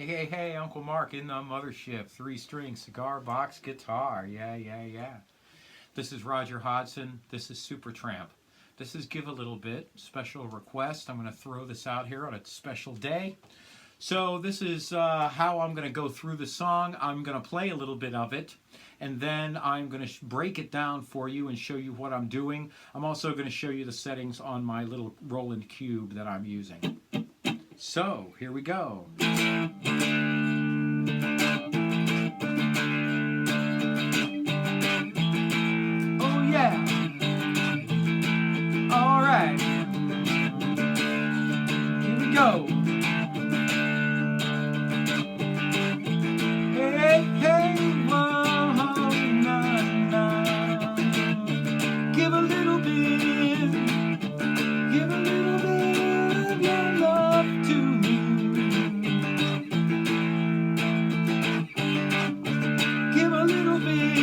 Hey, Uncle Mark in the mothership. 3-string cigar box guitar. Yeah. This is Roger Hodgson. This is Supertramp. This is Give a Little Bit. Special request. I'm going to throw this out here on a special day. So this is how I'm going to go through the song. I'm going to play a little bit of it, and then I'm going to break it down for you and show you what I'm doing. I'm also going to show you the settings on my little Roland cube that I'm using. So, here we go. Oh yeah! Alright. Here we go. Hey, whoa, nah. Give a little bit. Give a little bit of your love to me. Give a little bit.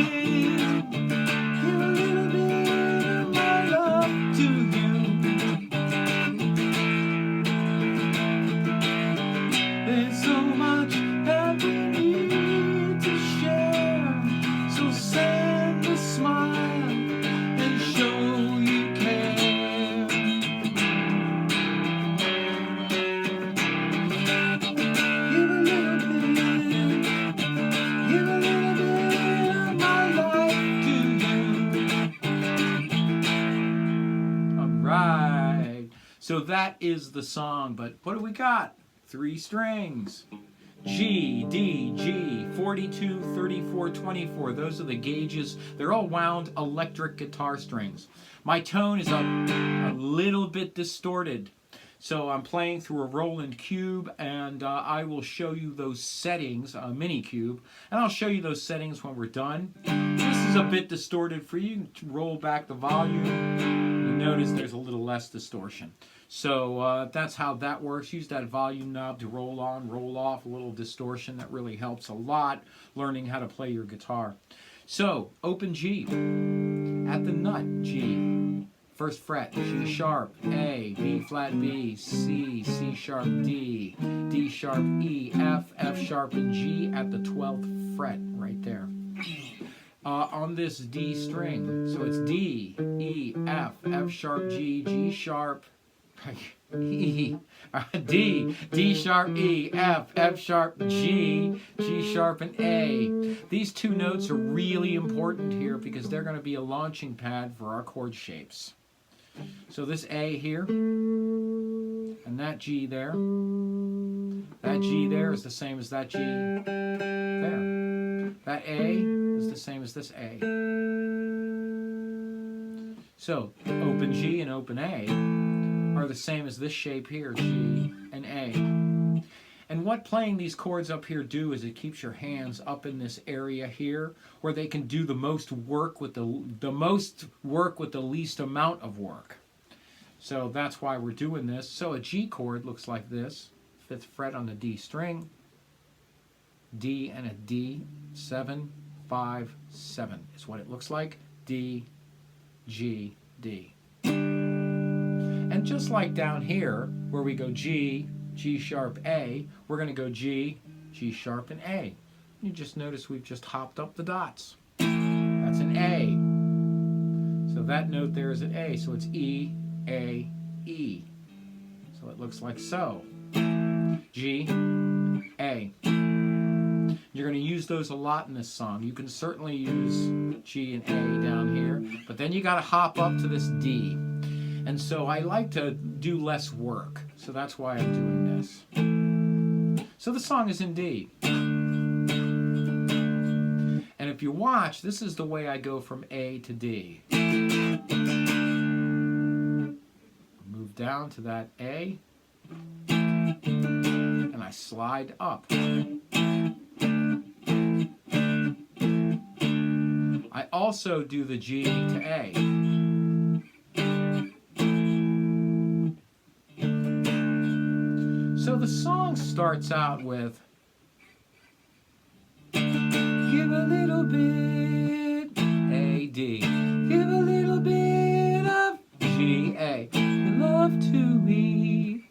Give a little bit of my love to you. There's so much that we need to share. So send a smile and show you care. Give a little bit. Give a little bit of my life to you. Alright. So that is the song, but what do we got? 3 strings. G, D, G, 42, 34, 24. Those are the gauges. They're all wound electric guitar strings. My tone is a little bit distorted. So I'm playing through a Roland cube, and I will show you those settings, a mini cube, and I'll show you those settings when we're done. This is a bit distorted for you. Roll back the volume. You notice there's a little less distortion. So that's how that works. Use that volume knob to roll on, roll off, a little distortion. That really helps a lot learning how to play your guitar. So, open G, at the nut, G, first fret, G sharp, A, B flat B, C, C sharp D, D sharp E, F, F sharp, and G at the 12th fret, right there. On this D string, so it's D, E, F, F sharp G, G sharp, E, D, D sharp E, F, F sharp G, G sharp, and A. These two notes are really important here because they're going to be a launching pad for our chord shapes. So this A here, and that G there, that G there is the same as that G there. That A is the same as this A. So open G and open A are the same as this shape here, G and A. And what playing these chords up here do is it keeps your hands up in this area here where they can do the most work with the least amount of work. So that's why we're doing this. So a G chord looks like this, 5th fret on the D string, D and a D, 7, 5, 7 is what it looks like. D, G, D. And just like down here, where we go G, G sharp, A, we're going to go G, G sharp, and A. You just notice we've just hopped up the dots. That's an A. So that note there is an A, so it's E, A, E. So it looks like so. G, A. You're going to use those a lot in this song. You can certainly use G and A down here, but then you got to hop up to this D. And so I like to do less work, so that's why I'm doing this. So the song is in D. And if you watch, this is the way I go from A to D. Move down to that A, and I slide up. I also do the G to A. So the song starts out with give a little bit A, D, give a little bit of G, A, love to me.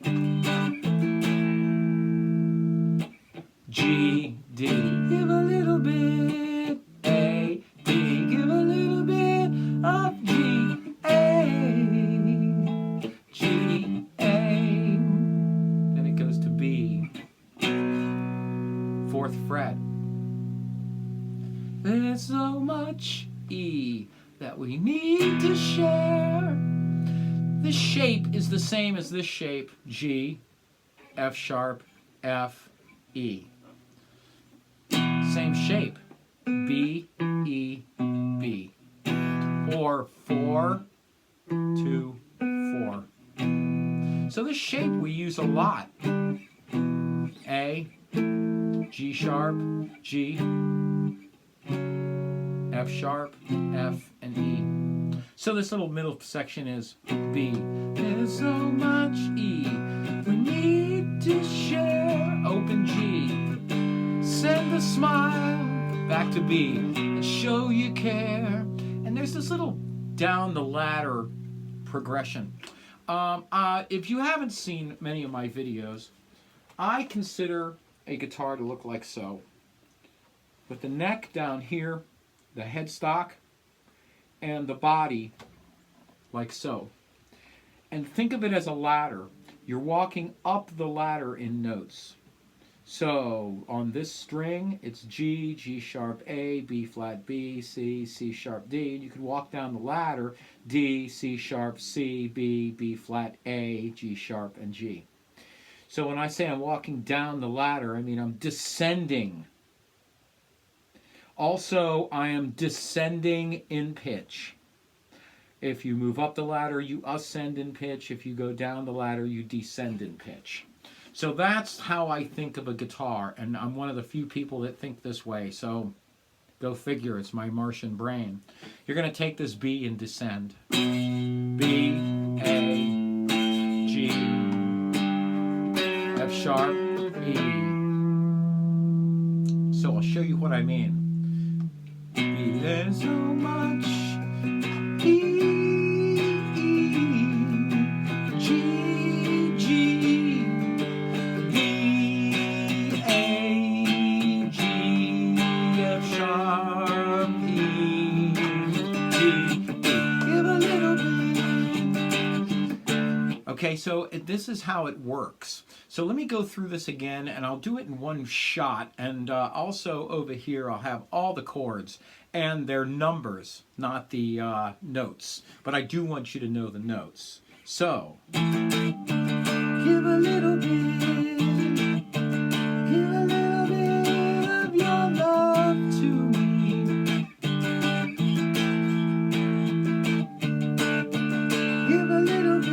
we need to share. This shape is the same as this shape, G, F sharp, F, E. Same shape, B, E, B. Or 4, 2, 4. So this shape we use a lot. A, G sharp, G, F sharp, F, and E. So this little middle section is B. There's so much E we need to share. Open G. Send a smile back to B and show you care. And there's this little down the ladder progression. If you haven't seen many of my videos, I consider a guitar to look like so. With the neck down here, the headstock, and the body like so. And think of it as a ladder. You're walking up the ladder in notes. So on this string, it's G, G sharp A, B flat B, C, C sharp D. And you can walk down the ladder, D, C sharp, C, B, B flat A, G sharp, and G. So when I say I'm walking down the ladder, I mean I'm descending. Also, I am descending in pitch. If you move up the ladder, you ascend in pitch. If you go down the ladder, you descend in pitch. So that's how I think of a guitar, and I'm one of the few people that think this way, so go figure, it's my Martian brain. You're going to take this B and descend. B, A, G, F sharp, E. So I'll show you what I mean. B, there's so much E, G, G, B, A, G, F sharp, E, G, give a little bit. Okay, so this is how it works. So let me go through this again, and I'll do it in one shot, and also over here I'll have all the chords and their numbers, not the notes. But I do want you to know the notes. So, give a little bit of your love to me. Give a little bit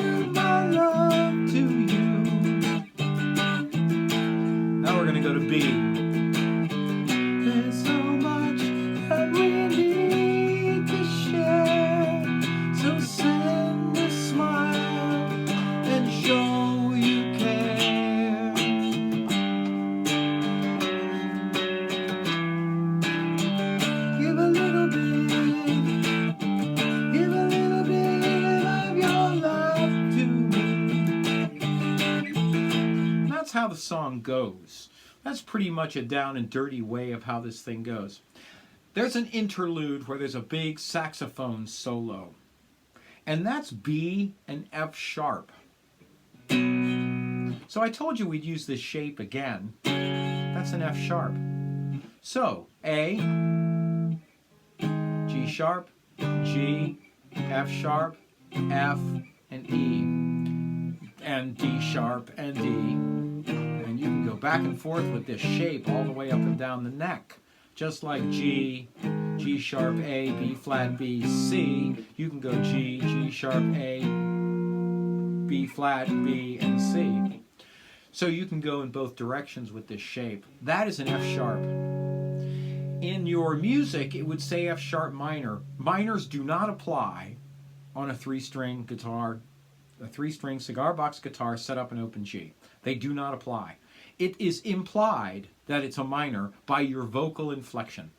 of my love to you. Now we're gonna go to B. There's so much that we need to share, so send a smile and show you care. Give a little bit of your love to me. That's how the song goes. That's pretty much a down and dirty way of how this thing goes. There's an interlude where there's a big saxophone solo. And that's B and F sharp. So I told you we'd use this shape again. That's an F sharp. So A, G sharp, G, F sharp, F, and E, and D sharp and D. And you can go back and forth with this shape all the way up and down the neck. Just like G, G sharp A, B flat B, C, you can go G, G sharp A, B flat B, and C. So you can go in both directions with this shape. That is an F sharp. In your music, it would say F sharp minor. Minors do not apply on a three-string guitar, a three-string cigar box guitar set up in open G. They do not apply. It is implied that it's a minor by your vocal inflection.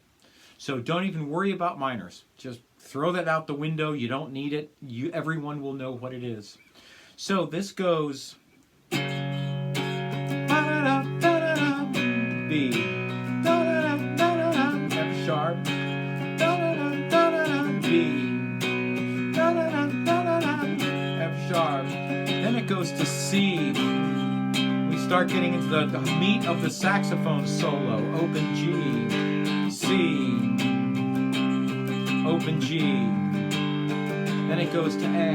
So don't even worry about minors. Just throw that out the window. You don't need it. Everyone will know what it is. So this goes B, F sharp, B, F sharp. Then it goes to C. We start getting into the meat of the saxophone solo. Open G, C, C, open G, then it goes to A.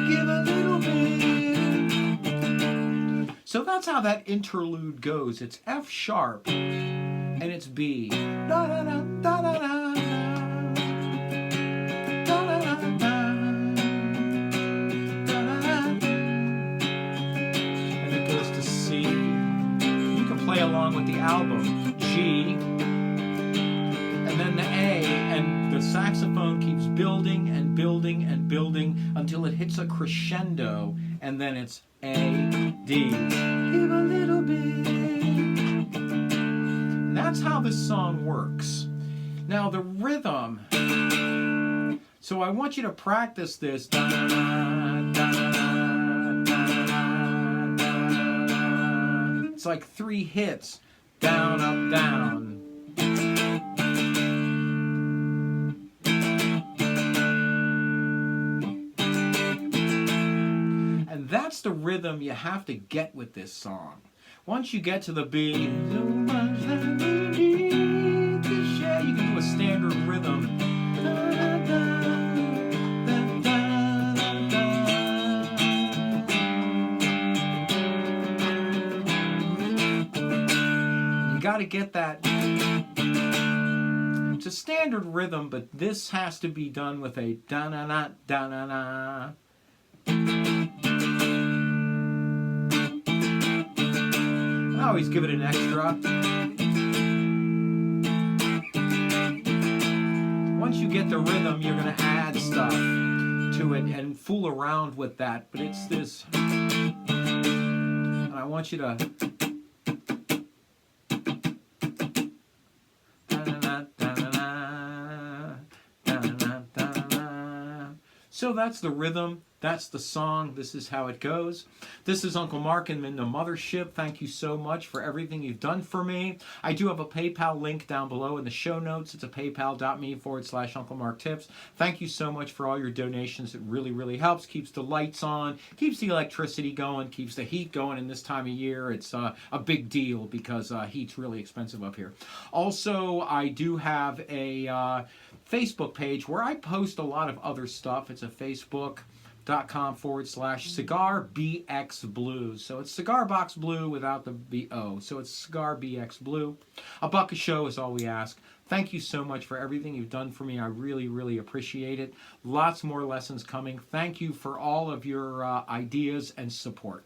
Give a little bit. So that's how that interlude goes. It's F sharp and it's B. Da, da, da, da, da, da. Play along with the album. G, and then the A, and the saxophone keeps building and building and building until it hits a crescendo, and then it's A, D. Give a little bit. And that's how this song works. Now the rhythm. So I want you to practice this. Da, da, da, it's like 3 hits. Down, up, down. And that's the rhythm you have to get with this song. Once you get to the B, you can do a standard rhythm. Got to get that. It's a standard rhythm, but this has to be done with a da-na-na, da-na-na. I always give it an extra. Once you get the rhythm, you're going to add stuff to it and fool around with that, but it's this. And I want you to. So that's the rhythm, that's the song, this is how it goes. This is Uncle Mark in the Mothership. Thank you so much for everything you've done for me. I do have a PayPal link down below in the show notes. It's a paypal.me/Uncle Mark Tips. Thank you so much for all your donations. It really, really helps. Keeps the lights on, keeps the electricity going, keeps the heat going. In this time of year, it's a big deal because heat's really expensive up here. Also, I do have a Facebook page where I post a lot of other stuff. It's a facebook.com/Cigar BX Blue. So it's Cigar Box Blue without the BO. So it's Cigar BX Blue. $1 a show is all we ask. Thank you so much for everything you've done for me. I really, really appreciate it. Lots more lessons coming. Thank you for all of your ideas and support.